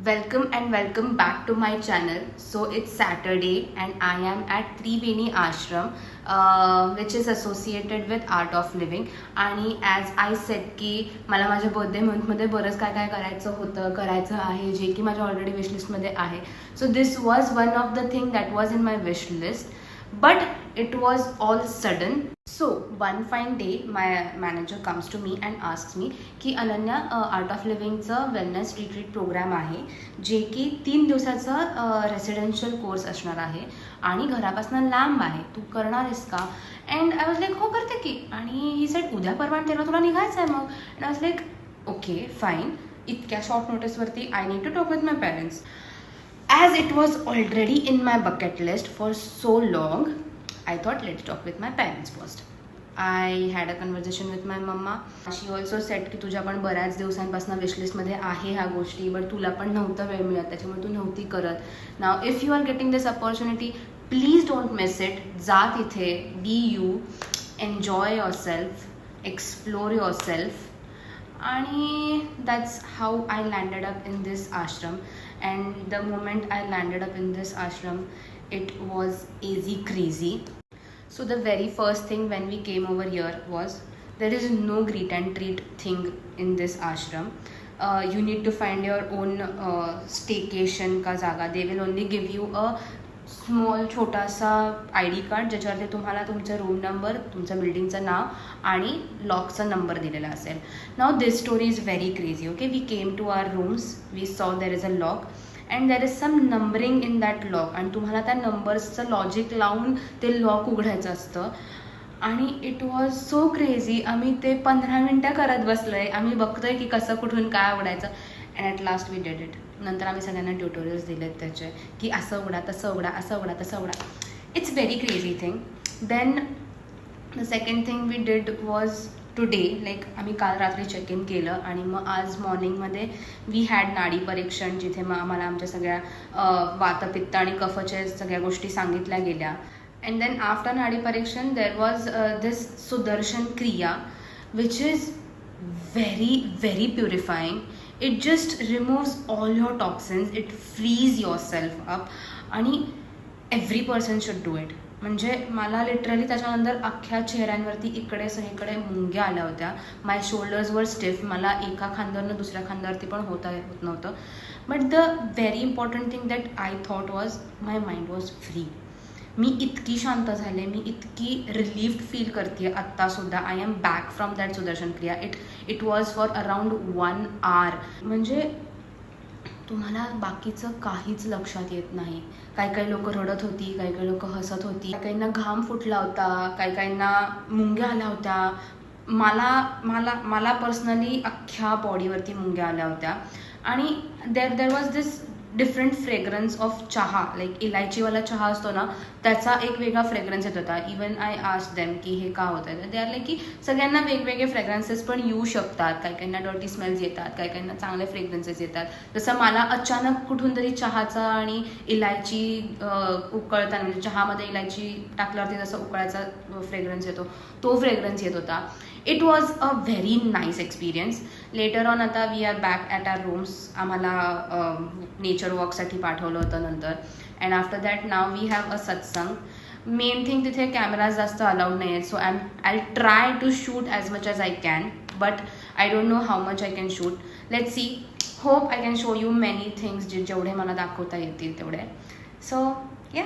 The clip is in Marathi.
Welcome back to my channel. So it's Saturday and I am at Triveni Ashram, which is associated with Art of Living. आणि as I said की मला माझ्या बर्थडे मंथमध्ये बरंच काय काय करायचं आहे जे की माझ्या ऑलरेडी विश लिस्टमध्ये आहे. So this was one of the thing that was in my wish list, but it was all sudden. So one fine day my manager comes to me and asks me की अनन्या, आर्ट ऑफ लिव्हिंगचं वेलनेस रिट्रीट प्रोग्राम आहे जे की 3 दिवसाचा रेसिडेन्शियल कोर्स असणार आहे आणि घरापासून लांब आहे, तू करणार आहेस का? अँड आय वॉज लाईक हो करते की. आणि ही सेड उद्या परवा तेव्हा तुला निघायचं आहे मग. And I was like okay fine. इतक्या शॉर्ट नोटीसवरती I need to talk with my parents. As it was already in my bucket list for so long, I thought let's talk with my parents first. I had a conversation with my mama. She also said की तुझ्या पण बऱ्याच दिवसांपासून विशलिस्टमध्ये आहे ह्या गोष्टी, बट तुला पण नव्हतं वेळ मिळत, त्याच्यामुळे तू नव्हती करत. Now if you are getting this opportunity, please don't miss it. जा तिथे, be you, enjoy yourself, explore yourself. आणि that's how I landed up in this ashram. And the moment I landed up in this ashram, it was easy crazy. So the very first thing when we came over here was there is no greet and treat thing in this ashram. You need to find your own staycation का जागा. They will only give you a small छोटासा आय डी कार्ड ज्याच्यावरती तुम्हाला तुमचा रूम नंबर, तुमचं बिल्डिंगचं नाव आणि लॉकचा नंबर दिलेला असेल. Now this story is very crazy. Okay, we came to our rooms, we saw there is a lock and there is some numbering in that lock. आणि तुम्हाला त्या नंबर्सचं लॉजिक लावून ते लॉक उघडायचं असतं. आणि इट वॉज सो क्रेझी. आम्ही ते 15 मिनटं करत बसलो आहे. आम्ही बघतोय की कसं कुठून काय उघडायचं. And at last we did it. नंतर आम्ही सगळ्यांना ट्युटोरियल्स दिलेत त्याचे की असं उघडा, तसं उघडा, असं उघडा, तसं उघडा. It's very crazy thing. Then the second thing we did was today, like आम्ही काल रात्री चेक इन केलं आणि मग आज मॉर्निंगमध्ये वी हॅड नाडी परीक्षण, जिथे मग आम्हाला आमच्या सगळ्या वातपित्त आणि कफच्या सगळ्या गोष्टी सांगितल्या गेल्या. अँड देन आफ्टर नाडी परीक्षण देर वॉज दिस सुदर्शन क्रिया which is very very purifying. It just removes all your toxins, it frees yourself up आणि every person should do it. म्हणजे मला लिटरली त्याच्यानंतर अख्ख्या चेहऱ्यांवरती इकडे सगळीकडे मुंग्या आल्या होत्या. माय शोल्डर्स वर स्टिफ. मला एका खांद्यावरनं दुसऱ्या खांद्यावरती पण होत नव्हतं. But the very important thing that I thought was my mind was free. मी इतकी शांत झाले, मी इतकी रिलीफ्ड फील करते आत्तासुद्धा. I am back from that Sudarshan Kriya. It was for around 1 hour. म्हणजे तुम्हाला बाकीचं काहीच लक्षात येत नाही. काही लोक रडत होती, काही लोक हसत होती, काहींना घाम फुटला होता, काहींना मुंग्या आल्या होत्या. मला पर्सनली अख्ख्या बॉडीवरती मुंग्या आल्या होत्या. आणि there was this different fragrance of चहा, लाईक इलायचीवाला चहा असतो ना, त्याचा एक वेगळा फ्रेग्रन्स येत होता. इवन आय आस्क्ड देम की हे का होत आहे. ते आर लाईक की सगळ्यांना वेगवेगळे फ्रेग्रन्सेस पण येऊ शकतात. काहींना डर्टी स्मेल्स येतात, काहींना चांगले फ्रेग्रन्सेस येतात. जसं मला अचानक कुठून तरी चहाचा आणि इलायची उकळताना, म्हणजे चहामध्ये इलायची टाकल्यावरती जसं उकळायचा फ्रेग्रन्स येतो, तो फ्रेग्रन्स येत होता. It was a very nice experience. Later on आता we are back at our rooms. आम्हाला नेचर वॉकसाठी पाठवलं होतं नंतर. And after that now we have a satsang. Main thing तिथे कॅमेराज जास्त अलाउड नाही आहेत. So I try to shoot as much as I can, but I don't know how much I can shoot. Let's see. Hope I can show you many things जेवढे मला दाखवता येतील तेवढे. सो या.